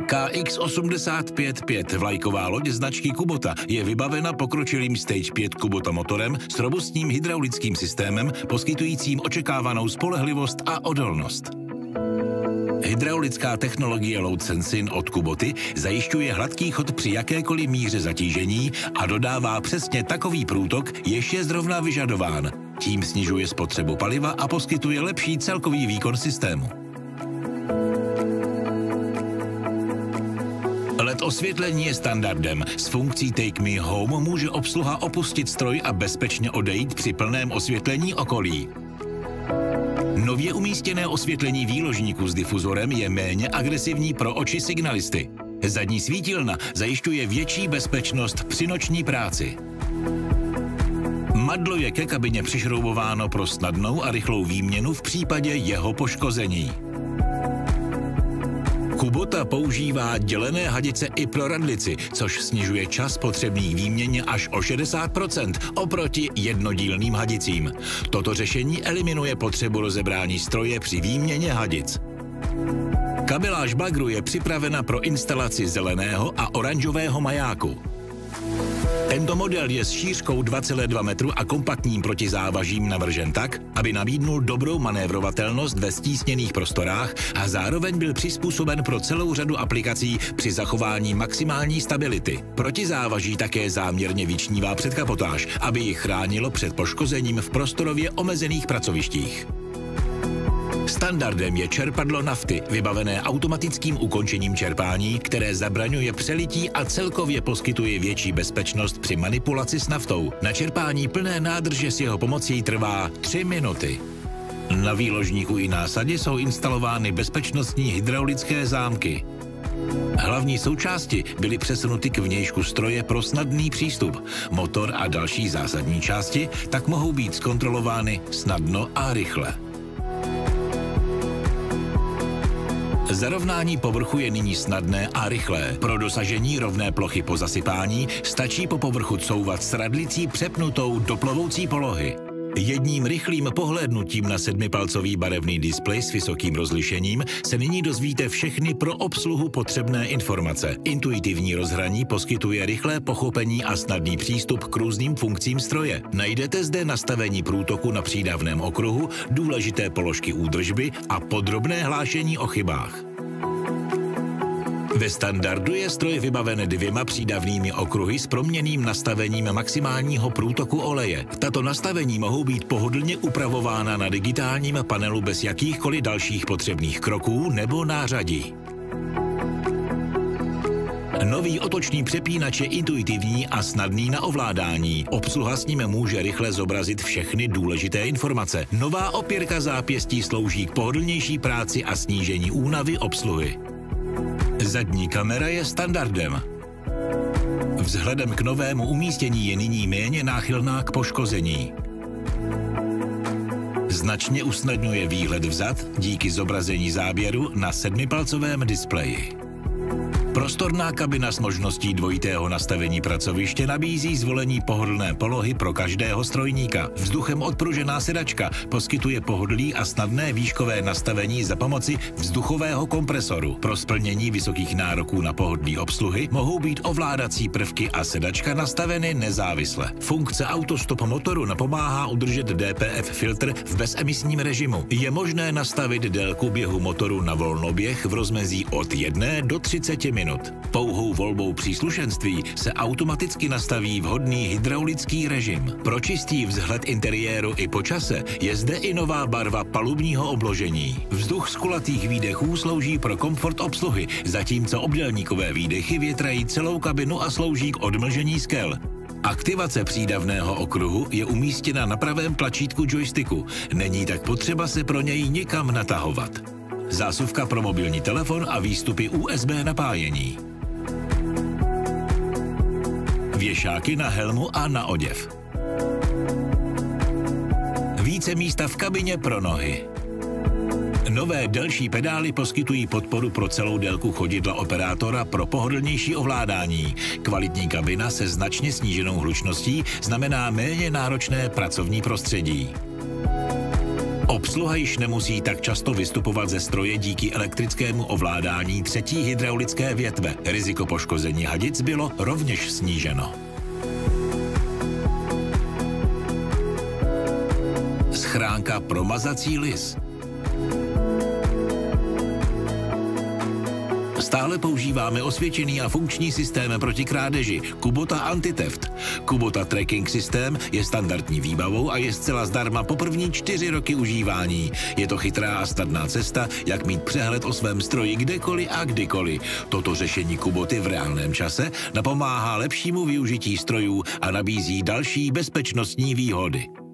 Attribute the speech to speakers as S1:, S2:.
S1: KX-85-5 vlajková loď značky Kubota je vybavena pokročilým Stage 5 Kubota motorem s robustním hydraulickým systémem, poskytujícím očekávanou spolehlivost a odolnost. Hydraulická technologie Load Sensing od Kuboty zajišťuje hladký chod při jakékoliv míře zatížení a dodává přesně takový průtok, jež je zrovna vyžadován. Tím snižuje spotřebu paliva a poskytuje lepší celkový výkon systému. LED osvětlení je standardem. S funkcí Take Me Home může obsluha opustit stroj a bezpečně odejít při plném osvětlení okolí. Nově umístěné osvětlení výložníku s difuzorem je méně agresivní pro oči signalisty. Zadní svítilna zajišťuje větší bezpečnost při noční práci. Madlo je ke kabině přišroubováno pro snadnou a rychlou výměnu v případě jeho poškození. Kubota používá dělené hadice i pro radlici, což snižuje čas potřebný k výměně až o 60% oproti jednodílným hadicím. Toto řešení eliminuje potřebu rozebrání stroje při výměně hadic. Kabeláž bagru je připravena pro instalaci zeleného a oranžového majáku. Tento model je s šířkou 2,2 metru a kompaktním protizávažím navržen tak, aby nabídnul dobrou manévrovatelnost ve stísněných prostorách a zároveň byl přizpůsoben pro celou řadu aplikací při zachování maximální stability. Protizávaží také záměrně vyčnívá předkapotáž, aby ji chránilo před poškozením v prostorově omezených pracovištích. Standardem je čerpadlo nafty, vybavené automatickým ukončením čerpání, které zabraňuje přelití a celkově poskytuje větší bezpečnost při manipulaci s naftou. Na čerpání plné nádrže s jeho pomocí trvá 3 minuty. Na výložníku i násadě jsou instalovány bezpečnostní hydraulické zámky. Hlavní součásti byly přesunuty k vnějšku stroje pro snadný přístup. Motor a další zásadní části tak mohou být zkontrolovány snadno a rychle. Zarovnání povrchu je nyní snadné a rychlé. Pro dosažení rovné plochy po zasypání stačí po povrchu couvat s radlicí přepnutou do plovoucí polohy. Jedním rychlým pohlédnutím na 7palcový barevný displej s vysokým rozlišením se nyní dozvíte všechny pro obsluhu potřebné informace. Intuitivní rozhraní poskytuje rychlé pochopení a snadný přístup k různým funkcím stroje. Najdete zde nastavení průtoku na přídavném okruhu, důležité položky údržby a podrobné hlášení o chybách. Ve standardu je stroj vybaven 2 přídavnými okruhy s proměnným nastavením maximálního průtoku oleje. Tato nastavení mohou být pohodlně upravována na digitálním panelu bez jakýchkoliv dalších potřebných kroků nebo nářadí. Nový otočný přepínač je intuitivní a snadný na ovládání. Obsluha s ním může rychle zobrazit všechny důležité informace. Nová opěrka zápěstí slouží k pohodlnější práci a snížení únavy obsluhy. Zadní kamera je standardem. Vzhledem k novému umístění je nyní méně náchylná k poškození. Značně usnadňuje výhled vzad díky zobrazení záběru na 7palcovém displeji. Prostorná kabina s možností dvojitého nastavení pracoviště nabízí zvolení pohodlné polohy pro každého strojníka. Vzduchem odpružená sedačka poskytuje pohodlí a snadné výškové nastavení za pomoci vzduchového kompresoru. Pro splnění vysokých nároků na pohodlí obsluhy mohou být ovládací prvky a sedačka nastaveny nezávisle. Funkce autostop motoru napomáhá udržet DPF filtr v bezemisním režimu. Je možné nastavit délku běhu motoru na volnoběh v rozmezí od 1 do 30 minut. Pouhou volbou příslušenství se automaticky nastaví vhodný hydraulický režim. Pro čistý vzhled interiéru i po čase je zde i nová barva palubního obložení. Vzduch z kulatých výdechů slouží pro komfort obsluhy, zatímco obdélníkové výdechy větrají celou kabinu a slouží k odmlžení skel. Aktivace přídavného okruhu je umístěna na pravém tlačítku joysticku. Není tak potřeba se pro něj nikam natahovat. Zásuvka pro mobilní telefon a výstupy USB napájení. Věšáky na helmu a na oděv. Více místa v kabině pro nohy. Nové delší pedály poskytují podporu pro celou délku chodidla operátora pro pohodlnější ovládání. Kvalitní kabina se značně sníženou hlučností znamená méně náročné pracovní prostředí. Obsluha již nemusí tak často vystupovat ze stroje díky elektrickému ovládání třetí hydraulické větve. Riziko poškození hadic bylo rovněž sníženo. Schránka pro mazací lis. Stále používáme osvědčený a funkční systém proti krádeži Kubota Antitheft. Kubota Tracking Systém je standardní výbavou a je zcela zdarma po první 4 roky užívání. Je to chytrá a snadná cesta, jak mít přehled o svém stroji kdekoliv a kdykoliv. Toto řešení Kuboty v reálném čase napomáhá lepšímu využití strojů a nabízí další bezpečnostní výhody.